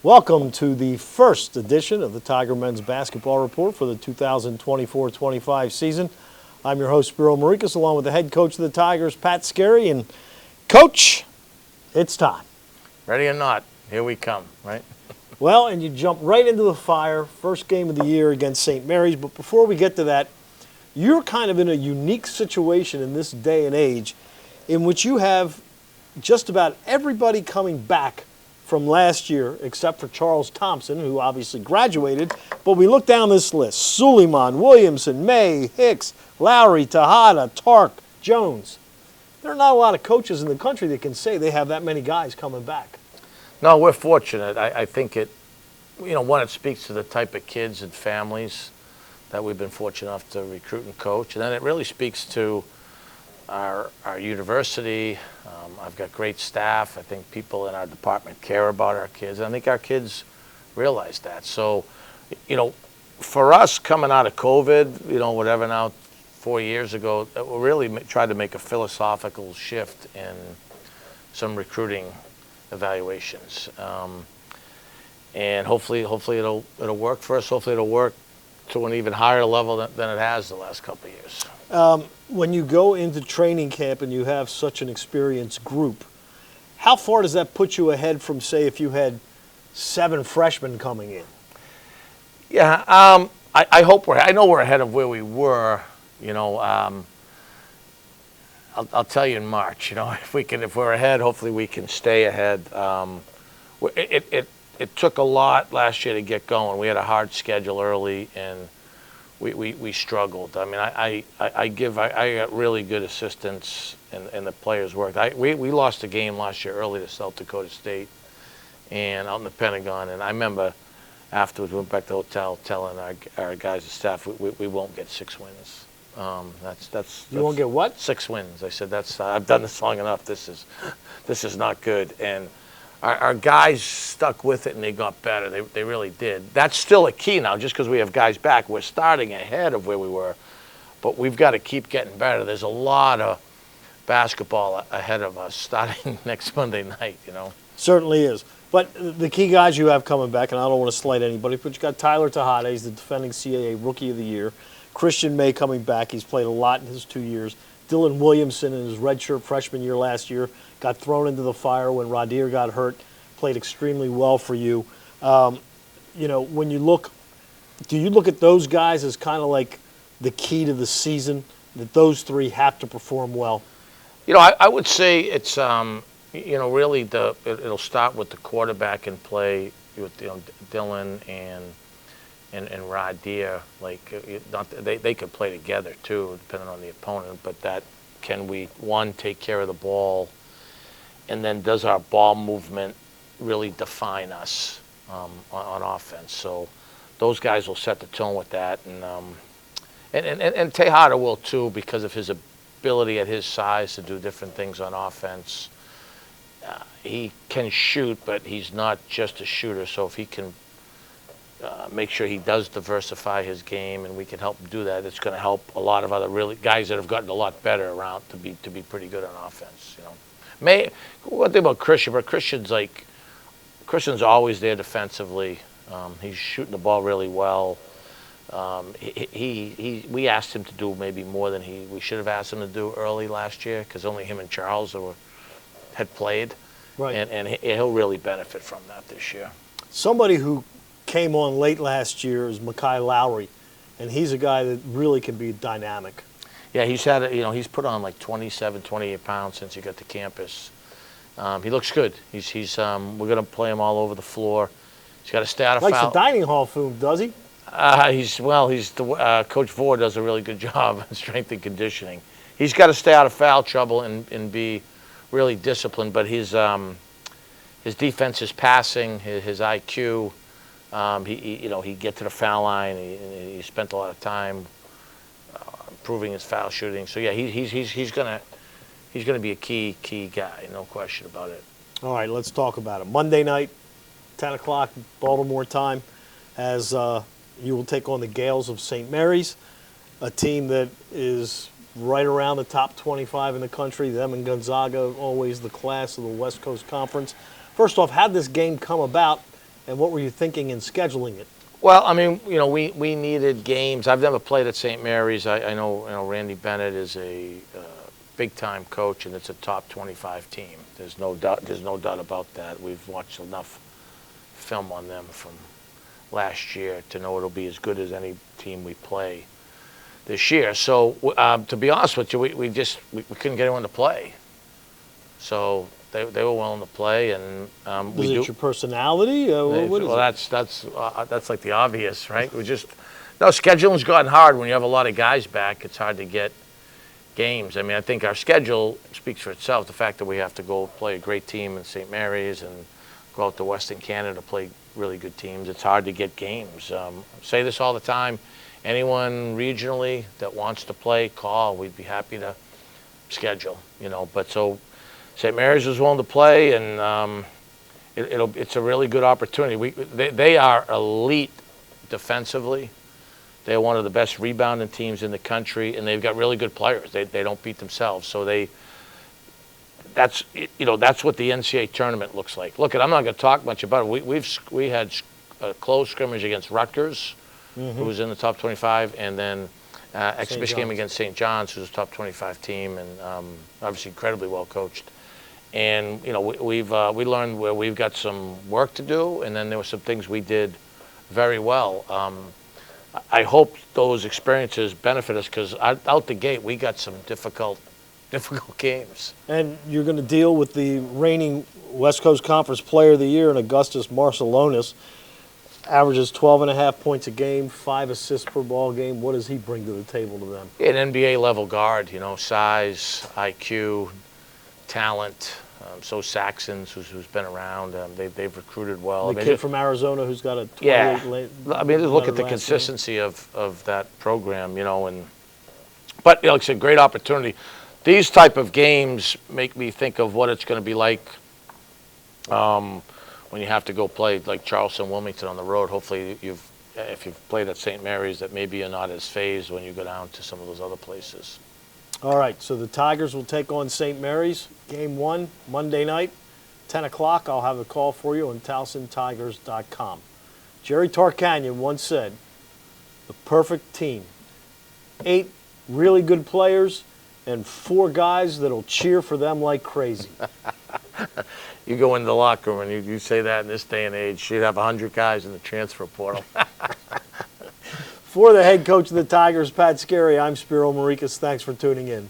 Welcome to the first edition of the Tiger Men's Basketball Report for the 2024-25 season. I'm your host, Spiro Marikas, along with the head coach of the Tigers, Pat Skerry. And, Coach, it's time. Ready or not, here we come, right? Well, and you jump right into the fire, first game of the year against St. Mary's. But before we get to that, you're kind of in a unique situation in this day and age in which you have just about everybody coming back from last year, except for Charles Thompson, who obviously graduated. But we look down this list: Suleiman, Williamson, May, Hicks, Lowry, Tejada, Tark, Jones. There are not a lot of coaches in the country that can say they have that many guys coming back. No, we're fortunate. I think it speaks to the type of kids and families that we've been fortunate enough to recruit and coach. And then it really speaks to our university. I've got great staff. I think people in our department care about our kids. And I think our kids realize that. So, for us coming out of COVID, whatever now, 4 years ago, we really tried to make a philosophical shift in some recruiting evaluations. And hopefully it'll work for us. Hopefully it'll work to an even higher level than it has the last couple of years. When you go into training camp and you have such an experienced group, how far does that put you ahead from, say, if you had 7 freshmen coming in? Yeah, I hope I know we're ahead of where we were. I'll tell you in March. If we're ahead, hopefully we can stay ahead. It took a lot last year to get going. We had a hard schedule early, and we struggled. I mean, I got really good assistance, and the players worked. We lost a game last year early to South Dakota State, and out in the Pentagon. And I remember afterwards we went back to the hotel telling our guys and staff we won't get 6 wins. That's you won't get what? 6 wins. I said I've done this long enough. This is not good. And our guys stuck with it, and they got better. They really did. That's still a key now. Just because we have guys back, we're starting ahead of where we were, but we've got to keep getting better. There's a lot of basketball ahead of us starting next Monday night. Certainly is. But the key guys you have coming back, and I don't want to slight anybody, but you got Tyler Tejada. He's the defending CAA Rookie of the Year. Christian May coming back. He's played a lot in his 2 years. Dylan Williamson in his redshirt freshman year last year got thrown into the fire when Radir got hurt. Played extremely well for you. When you look, do you look at those guys as kind of like the key to the season, that those 3 have to perform well? I would say it's really it'll start with the quarterback in play with Dylan and Radir. They could play together too, depending on the opponent. But can we take care of the ball, and then does our ball movement really define us on offense? So those guys will set the tone with that, and Tejada will too, because of his ability at his size to do different things on offense. He can shoot, but he's not just a shooter. So if he can make sure he does diversify his game, and we can help him do that, it's going to help a lot of other really guys that have gotten a lot better around to be pretty good on offense. One thing about Christian, but Christian's always there defensively. He's shooting the ball really well. We asked him to do maybe more than we should have asked him to do early last year, because only him and Charles had played. Right. And he'll really benefit from that this year. Somebody who came on late last year is Makai Lowry, and he's a guy that really can be dynamic. Yeah, he's put on like 27, 28 pounds since he got to campus. He looks good. We're going to play him all over the floor. He's got to stay out of foul. Likes the dining hall food, does he? Coach Vore does a really good job on strength and conditioning. He's got to stay out of foul trouble and be really disciplined. But his defense, his passing, his IQ. He get to the foul line. He spent a lot of time improving his foul shooting. So yeah, he's gonna be a key guy, no question about it. All right, let's talk about it. Monday night, 10 o'clock Baltimore time, as you will take on the Gales of St. Mary's, a team that is right around the top 25 in the country. Them and Gonzaga, always the class of the West Coast Conference. First off, how did this game come about, and what were you thinking in scheduling it? Well, I mean, we needed games. I've never played at St. Mary's. I know, Randy Bennett is a big-time coach, and it's a top 25 team. There's no doubt about that. We've watched enough film on them from last year to know it'll be as good as any team we play this year. So, to be honest with you, we couldn't get anyone to play. So they were willing to play, and Was it your personality? What is well, it? that's like the obvious, right? Scheduling's gotten hard when you have a lot of guys back. It's hard to get games. I mean, I think our schedule speaks for itself. The fact that we have to go play a great team in St. Mary's and go out to Western Canada to play really good teams. It's hard to get games. I say this all the time. Anyone regionally that wants to play, call. We'd be happy to schedule. But so St. Mary's was willing to play, and it's a really good opportunity. They are elite defensively. They're one of the best rebounding teams in the country, and they've got really good players. They don't beat themselves, so that's what the NCAA tournament looks like. Look, I'm not going to talk much about it. We had a close scrimmage against Rutgers, who was in the top 25, and then exhibition game against St. John's, who's a top 25 team, and obviously incredibly well coached. And we learned where we've got some work to do, and then there were some things we did very well. I hope those experiences benefit us, because out the gate we got some difficult games. And you're going to deal with the reigning West Coast Conference Player of the Year in Augustus Marciulionis. Averages 12.5 points a game, 5 assists per ball game. What does he bring to the table to them? An NBA level guard, size, IQ, talent. So Saxons, who's been around, they've recruited well. The kid from Arizona who's got a 28. Yeah. I mean, just look at the consistency of that program, But it's a great opportunity. These type of games make me think of what it's going to be like when you have to go play like Charleston, Wilmington on the road. Hopefully, if you've played at St. Mary's, that maybe you're not as phased when you go down to some of those other places. All right, so the Tigers will take on St. Mary's. Game 1, Monday night, 10 o'clock. I'll have a call for you on TowsonTigers.com. Jerry Tarkanian once said, the perfect team. 8 really good players and 4 guys that'll cheer for them like crazy. You go in the locker room and you say that in this day and age, you'd have 100 guys in the transfer portal. For the head coach of the Tigers, Pat Scarry, I'm Spiro Marikas. Thanks for tuning in.